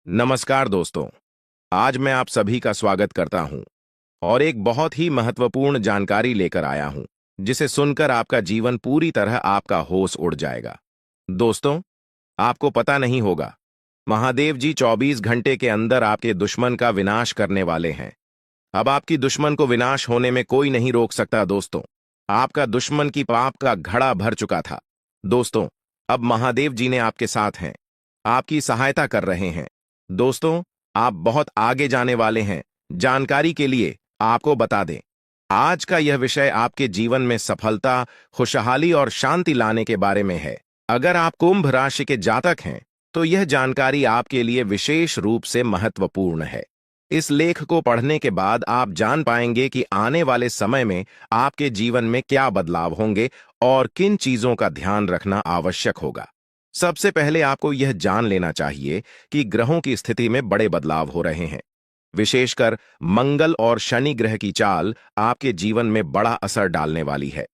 नमस्कार दोस्तों। आज मैं आप सभी का स्वागत करता हूं और एक बहुत ही महत्वपूर्ण जानकारी लेकर आया हूं, जिसे सुनकर आपका जीवन पूरी तरह आपका होश उड़ जाएगा। दोस्तों, आपको पता नहीं होगा, महादेव जी 24 घंटे के अंदर आपके दुश्मन का विनाश करने वाले हैं। अब आपकी दुश्मन को विनाश होने में कोई नहीं रोक सकता। दोस्तों, आपका दुश्मन की पाप का घड़ा भर चुका था। दोस्तों, अब महादेव जी ने आपके साथ हैं, आपकी सहायता कर रहे हैं। दोस्तों, आप बहुत आगे जाने वाले हैं। जानकारी के लिए आपको बता दें, आज का यह विषय आपके जीवन में सफलता, खुशहाली और शांति लाने के बारे में है। अगर आप कुंभ राशि के जातक हैं, तो यह जानकारी आपके लिए विशेष रूप से महत्वपूर्ण है। इस लेख को पढ़ने के बाद आप जान पाएंगे कि आने वाले समय में आपके जीवन में क्या बदलाव होंगे और किन चीजों का ध्यान रखना आवश्यक होगा। सबसे पहले आपको यह जान लेना चाहिए कि ग्रहों की स्थिति में बड़े बदलाव हो रहे हैं। विशेषकर मंगल और शनि ग्रह की चाल आपके जीवन में बड़ा असर डालने वाली है।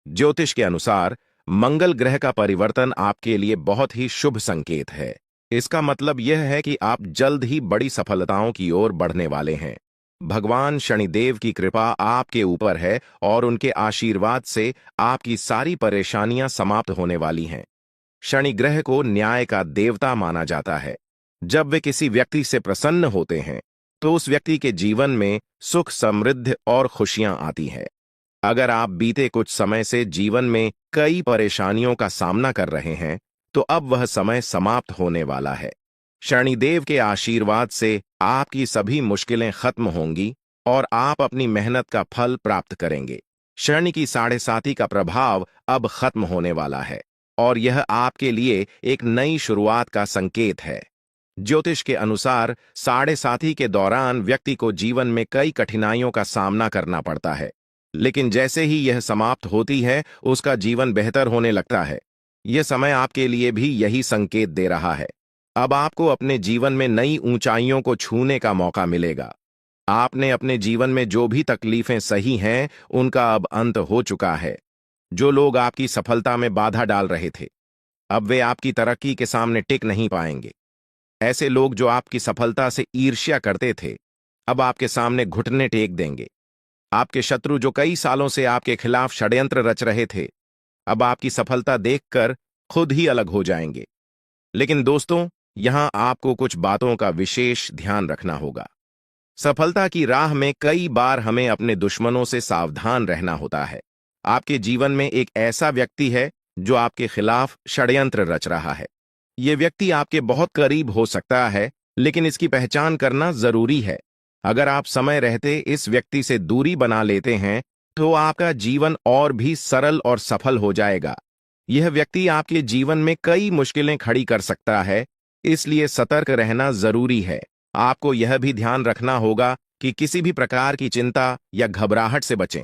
ज्योतिष के अनुसार मंगल ग्रह का परिवर्तन आपके लिए बहुत ही शुभ संकेत है। इसका मतलब यह है कि आप जल्द ही बड़ी सफलताओं की ओर बढ़ने वाले हैं। भगवान शनिदेव की कृपा आपके ऊपर है और उनके आशीर्वाद से आपकी सारी परेशानियां समाप्त होने वाली हैं। शनि ग्रह को न्याय का देवता माना जाता है। जब वे किसी व्यक्ति से प्रसन्न होते हैं, तो उस व्यक्ति के जीवन में सुख, समृद्धि और खुशियां आती हैं। अगर आप बीते कुछ समय से जीवन में कई परेशानियों का सामना कर रहे हैं, तो अब वह समय समाप्त होने वाला है। शनिदेव के आशीर्वाद से आपकी सभी मुश्किलें खत्म होंगी और आप अपनी मेहनत का फल प्राप्त करेंगे। शनि की 7.5 का प्रभाव अब खत्म होने वाला है और यह आपके लिए एक नई शुरुआत का संकेत है। ज्योतिष के अनुसार 7.5 के दौरान व्यक्ति को जीवन में कई कठिनाइयों का सामना करना पड़ता है, लेकिन जैसे ही यह समाप्त होती है, उसका जीवन बेहतर होने लगता है। यह समय आपके लिए भी यही संकेत दे रहा है। अब आपको अपने जीवन में नई ऊंचाइयों को छूने का मौका मिलेगा। आपने अपने जीवन में जो भी तकलीफें सही हैं, उनका अब अंत हो चुका है। जो लोग आपकी सफलता में बाधा डाल रहे थे, अब वे आपकी तरक्की के सामने टिक नहीं पाएंगे। ऐसे लोग जो आपकी सफलता से ईर्ष्या करते थे, अब आपके सामने घुटने टेक देंगे। आपके शत्रु जो कई सालों से आपके खिलाफ षड्यंत्र रच रहे थे, अब आपकी सफलता देखकर खुद ही अलग हो जाएंगे। लेकिन दोस्तों, यहां आपको कुछ बातों का विशेष ध्यान रखना होगा। सफलता की राह में कई बार हमें अपने दुश्मनों से सावधान रहना होता है। आपके जीवन में एक ऐसा व्यक्ति है जो आपके खिलाफ षड्यंत्र रच रहा है। यह व्यक्ति आपके बहुत करीब हो सकता है, लेकिन इसकी पहचान करना जरूरी है। अगर आप समय रहते इस व्यक्ति से दूरी बना लेते हैं, तो आपका जीवन और भी सरल और सफल हो जाएगा। यह व्यक्ति आपके जीवन में कई मुश्किलें खड़ी कर सकता है, इसलिए सतर्क रहना जरूरी है। आपको यह भी ध्यान रखना होगा कि किसी भी प्रकार की चिंता या घबराहट से बचें।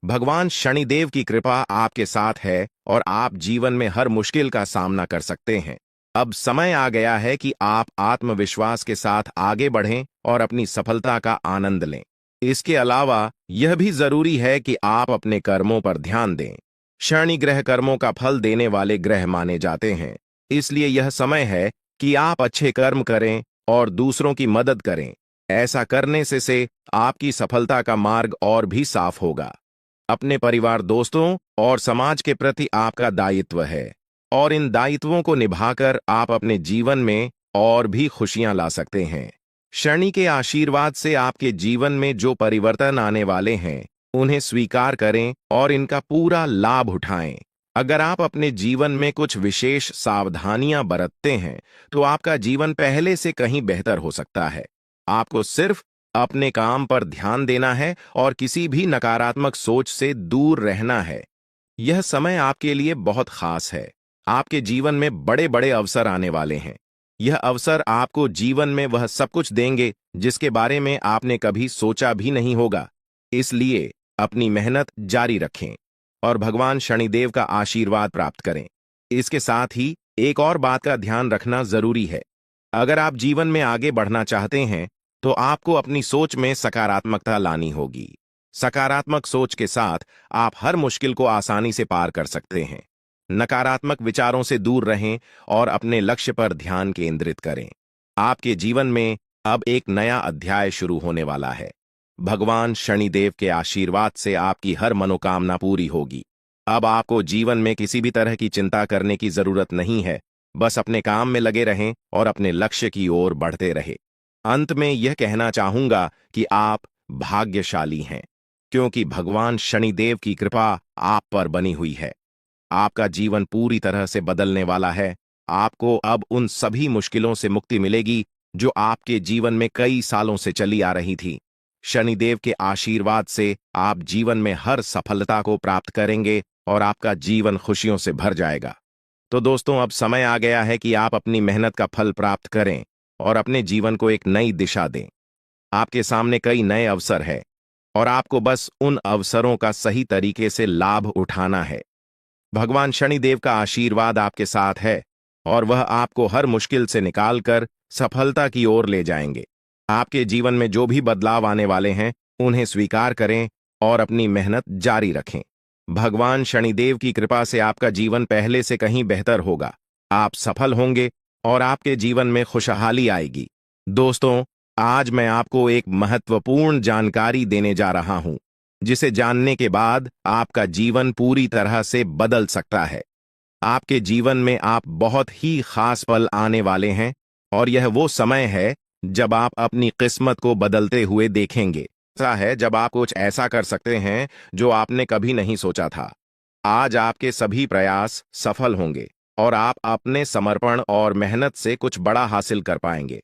भगवान शनिदेव की कृपा आपके साथ है और आप जीवन में हर मुश्किल का सामना कर सकते हैं। अब समय आ गया है कि आप आत्मविश्वास के साथ आगे बढ़ें और अपनी सफलता का आनंद लें। इसके अलावा यह भी जरूरी है कि आप अपने कर्मों पर ध्यान दें। शनि ग्रह कर्मों का फल देने वाले ग्रह माने जाते हैं, इसलिए यह समय है कि आप अच्छे कर्म करें और दूसरों की मदद करें। ऐसा करने से आपकी सफलता का मार्ग और भी साफ होगा। अपने परिवार, दोस्तों और समाज के प्रति आपका दायित्व है और इन दायित्वों को निभाकर आप अपने जीवन में और भी खुशियां ला सकते हैं। शनि के आशीर्वाद से आपके जीवन में जो परिवर्तन आने वाले हैं, उन्हें स्वीकार करें और इनका पूरा लाभ उठाएं। अगर आप अपने जीवन में कुछ विशेष सावधानियां बरतते हैं, तो आपका जीवन पहले से कहीं बेहतर हो सकता है। आपको सिर्फ अपने काम पर ध्यान देना है और किसी भी नकारात्मक सोच से दूर रहना है। यह समय आपके लिए बहुत खास है। आपके जीवन में बड़े बड़े अवसर आने वाले हैं। यह अवसर आपको जीवन में वह सब कुछ देंगे जिसके बारे में आपने कभी सोचा भी नहीं होगा। इसलिए अपनी मेहनत जारी रखें और भगवान शनिदेव का आशीर्वाद प्राप्त करें। इसके साथ ही एक और बात का ध्यान रखना जरूरी है। अगर आप जीवन में आगे बढ़ना चाहते हैं, तो आपको अपनी सोच में सकारात्मकता लानी होगी। सकारात्मक सोच के साथ आप हर मुश्किल को आसानी से पार कर सकते हैं। नकारात्मक विचारों से दूर रहें और अपने लक्ष्य पर ध्यान केंद्रित करें। आपके जीवन में अब एक नया अध्याय शुरू होने वाला है। भगवान शनिदेव के आशीर्वाद से आपकी हर मनोकामना पूरी होगी। अब आपको जीवन में किसी भी तरह की चिंता करने की जरूरत नहीं है। बस अपने काम में लगे रहें और अपने लक्ष्य की ओर बढ़ते रहे। अंत में यह कहना चाहूंगा कि आप भाग्यशाली हैं, क्योंकि भगवान शनिदेव की कृपा आप पर बनी हुई है। आपका जीवन पूरी तरह से बदलने वाला है। आपको अब उन सभी मुश्किलों से मुक्ति मिलेगी जो आपके जीवन में कई सालों से चली आ रही थी। शनिदेव के आशीर्वाद से आप जीवन में हर सफलता को प्राप्त करेंगे और आपका जीवन खुशियों से भर जाएगा। तो दोस्तों, अब समय आ गया है कि आप अपनी मेहनत का फल प्राप्त करें और अपने जीवन को एक नई दिशा दें। आपके सामने कई नए अवसर हैं और आपको बस उन अवसरों का सही तरीके से लाभ उठाना है। भगवान शनिदेव का आशीर्वाद आपके साथ है और वह आपको हर मुश्किल से निकालकर सफलता की ओर ले जाएंगे। आपके जीवन में जो भी बदलाव आने वाले हैं, उन्हें स्वीकार करें और अपनी मेहनत जारी रखें। भगवान शनिदेव की कृपा से आपका जीवन पहले से कहीं बेहतर होगा। आप सफल होंगे और आपके जीवन में खुशहाली आएगी। दोस्तों, आज मैं आपको एक महत्वपूर्ण जानकारी देने जा रहा हूं, जिसे जानने के बाद आपका जीवन पूरी तरह से बदल सकता है। आपके जीवन में आप बहुत ही खास पल आने वाले हैं और यह वो समय है जब आप अपनी किस्मत को बदलते हुए देखेंगे। ऐसा है जब आप कुछ ऐसा कर सकते हैं जो आपने कभी नहीं सोचा था। आज आपके सभी प्रयास सफल होंगे और आप अपने समर्पण और मेहनत से कुछ बड़ा हासिल कर पाएंगे।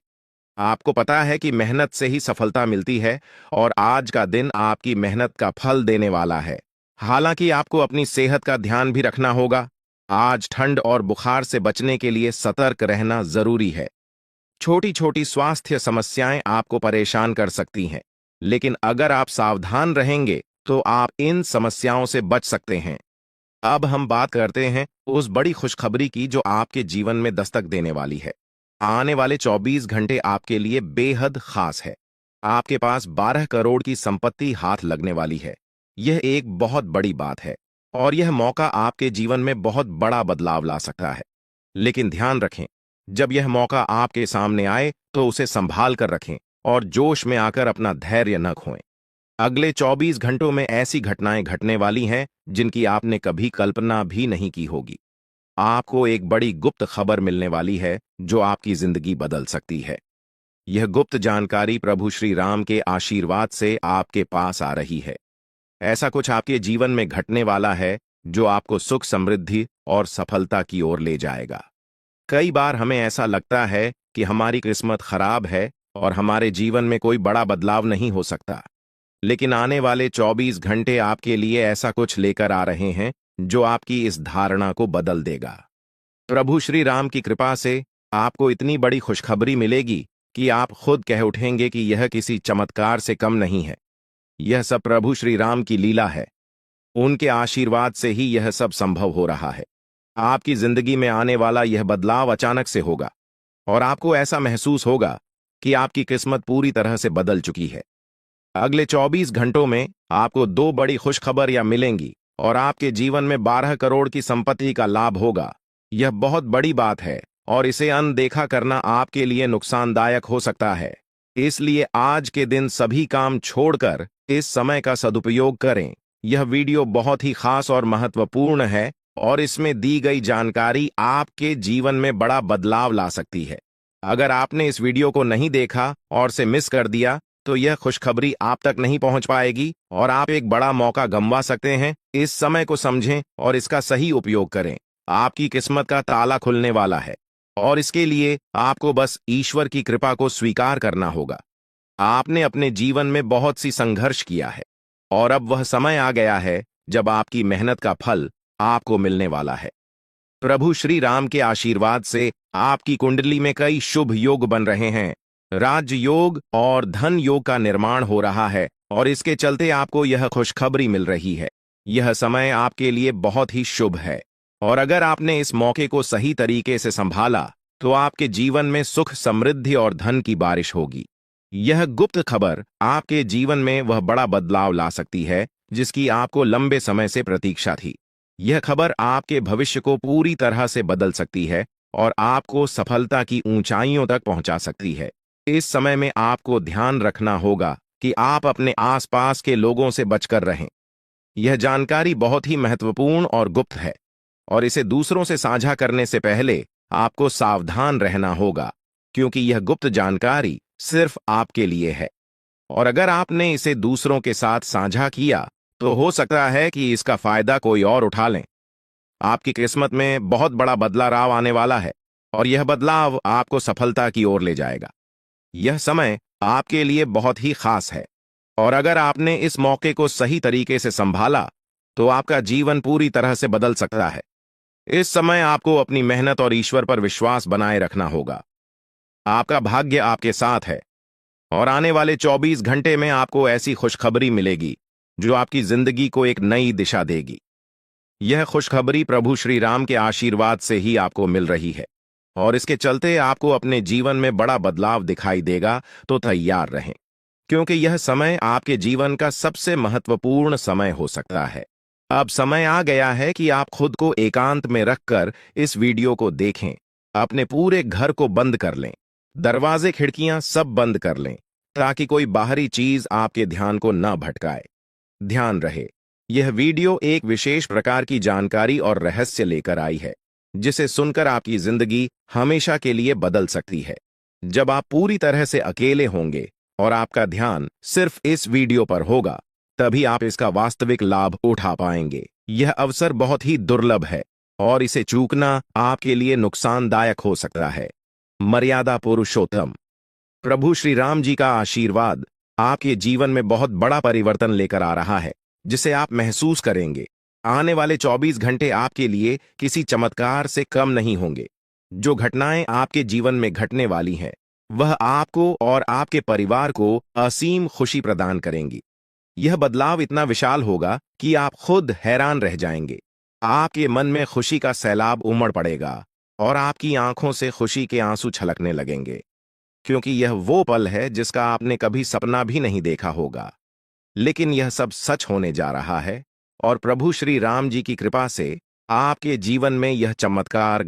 आपको पता है कि मेहनत से ही सफलता मिलती है और आज का दिन आपकी मेहनत का फल देने वाला है। हालांकि आपको अपनी सेहत का ध्यान भी रखना होगा। आज ठंड और बुखार से बचने के लिए सतर्क रहना जरूरी है। छोटी छोटी स्वास्थ्य समस्याएं आपको परेशान कर सकती हैं, लेकिन अगर आप सावधान रहेंगे तो आप इन समस्याओं से बच सकते हैं। अब हम बात करते हैं उस बड़ी खुशखबरी की जो आपके जीवन में दस्तक देने वाली है। आने वाले 24 घंटे आपके लिए बेहद खास है। आपके पास 12 करोड़ की संपत्ति हाथ लगने वाली है। यह एक बहुत बड़ी बात है और यह मौका आपके जीवन में बहुत बड़ा बदलाव ला सकता है। लेकिन ध्यान रखें, जब यह मौका आपके सामने आए तो उसे संभाल कर रखें और जोश में आकर अपना धैर्य न खोएं। अगले 24 घंटों में ऐसी घटनाएं घटने वाली हैं जिनकी आपने कभी कल्पना भी नहीं की होगी। आपको एक बड़ी गुप्त खबर मिलने वाली है जो आपकी जिंदगी बदल सकती है। यह गुप्त जानकारी प्रभु श्री राम के आशीर्वाद से आपके पास आ रही है। ऐसा कुछ आपके जीवन में घटने वाला है जो आपको सुख, समृद्धि और सफलता की ओर ले जाएगा। कई बार हमें ऐसा लगता है कि हमारी किस्मत खराब है और हमारे जीवन में कोई बड़ा बदलाव नहीं हो सकता, लेकिन आने वाले 24 घंटे आपके लिए ऐसा कुछ लेकर आ रहे हैं जो आपकी इस धारणा को बदल देगा। प्रभु श्री राम की कृपा से आपको इतनी बड़ी खुशखबरी मिलेगी कि आप खुद कह उठेंगे कि यह किसी चमत्कार से कम नहीं है। यह सब प्रभु श्री राम की लीला है। उनके आशीर्वाद से ही यह सब संभव हो रहा है। आपकी जिंदगी में आने वाला यह बदलाव अचानक से होगा और आपको ऐसा महसूस होगा कि आपकी किस्मत पूरी तरह से बदल चुकी है। अगले 24 घंटों में आपको 2 बड़ी खुशखबरियां मिलेंगी और आपके जीवन में 12 करोड़ की संपत्ति का लाभ होगा। यह बहुत बड़ी बात है और इसे अनदेखा करना आपके लिए नुकसानदायक हो सकता है। इसलिए आज के दिन सभी काम छोड़कर इस समय का सदुपयोग करें। यह वीडियो बहुत ही खास और महत्वपूर्ण है और इसमें दी गई जानकारी आपके जीवन में बड़ा बदलाव ला सकती है। अगर आपने इस वीडियो को नहीं देखा और से मिस कर दिया तो यह खुशखबरी आप तक नहीं पहुंच पाएगी और आप एक बड़ा मौका गंवा सकते हैं। इस समय को समझें और इसका सही उपयोग करें। आपकी किस्मत का ताला खुलने वाला है और इसके लिए आपको बस ईश्वर की कृपा को स्वीकार करना होगा। आपने अपने जीवन में बहुत सी संघर्ष किया है और अब वह समय आ गया है जब आपकी मेहनत का फल आपको मिलने वाला है। प्रभु श्री राम के आशीर्वाद से आपकी कुंडली में कई शुभ योग बन रहे हैं। राज्य योग और धन योग का निर्माण हो रहा है और इसके चलते आपको यह खुशखबरी मिल रही है। यह समय आपके लिए बहुत ही शुभ है और अगर आपने इस मौके को सही तरीके से संभाला तो आपके जीवन में सुख, समृद्धि और धन की बारिश होगी। यह गुप्त खबर आपके जीवन में वह बड़ा बदलाव ला सकती है जिसकी आपको लंबे समय से प्रतीक्षा थी। यह खबर आपके भविष्य को पूरी तरह से बदल सकती है और आपको सफलता की ऊंचाइयों तक पहुंचा सकती है। इस समय में आपको ध्यान रखना होगा कि आप अपने आसपास के लोगों से बचकर रहें। यह जानकारी बहुत ही महत्वपूर्ण और गुप्त है, और इसे दूसरों से साझा करने से पहले आपको सावधान रहना होगा, क्योंकि यह गुप्त जानकारी सिर्फ आपके लिए है। और अगर आपने इसे दूसरों के साथ साझा किया, तो हो सकता है कि इसका फायदा कोई और उठा लें। आपकी किस्मत में बहुत बड़ा बदलाव आने वाला है, और यह बदलाव आपको सफलता की ओर ले जाएगा। यह समय आपके लिए बहुत ही खास है, और अगर आपने इस मौके को सही तरीके से संभाला, तो आपका जीवन पूरी तरह से बदल सकता है। इस समय आपको अपनी मेहनत और ईश्वर पर विश्वास बनाए रखना होगा। आपका भाग्य आपके साथ है, और आने वाले 24 घंटे में आपको ऐसी खुशखबरी मिलेगी जो आपकी जिंदगी को एक नई दिशा देगी। यह खुशखबरी प्रभु श्री राम के आशीर्वाद से ही आपको मिल रही है, और इसके चलते आपको अपने जीवन में बड़ा बदलाव दिखाई देगा। तो तैयार रहें, क्योंकि यह समय आपके जीवन का सबसे महत्वपूर्ण समय हो सकता है। अब समय आ गया है कि आप खुद को एकांत में रखकर इस वीडियो को देखें। अपने पूरे घर को बंद कर लें, दरवाजे खिड़कियां सब बंद कर लें, ताकि कोई बाहरी चीज आपके ध्यान को न भटकाए। ध्यान रहे, यह वीडियो एक विशेष प्रकार की जानकारी और रहस्य लेकर आई है, जिसे सुनकर आपकी जिंदगी हमेशा के लिए बदल सकती है। जब आप पूरी तरह से अकेले होंगे और आपका ध्यान सिर्फ इस वीडियो पर होगा, तभी आप इसका वास्तविक लाभ उठा पाएंगे। यह अवसर बहुत ही दुर्लभ है, और इसे चूकना आपके लिए नुकसानदायक हो सकता है। मर्यादा पुरुषोत्तम प्रभु श्री राम जी का आशीर्वाद आपके जीवन में बहुत बड़ा परिवर्तन लेकर आ रहा है, जिसे आप महसूस करेंगे। आने वाले 24 घंटे आपके लिए किसी चमत्कार से कम नहीं होंगे। जो घटनाएं आपके जीवन में घटने वाली हैं, वह आपको और आपके परिवार को असीम खुशी प्रदान करेंगी। यह बदलाव इतना विशाल होगा कि आप खुद हैरान रह जाएंगे। आपके मन में खुशी का सैलाब उमड़ पड़ेगा, और आपकी आंखों से खुशी के आंसू छलकने लगेंगे, क्योंकि यह वो पल है जिसका आपने कभी सपना भी नहीं देखा होगा। लेकिन यह सब सच होने जा रहा है, और प्रभु श्री राम जी की कृपा से आपके जीवन में यह चमत्कार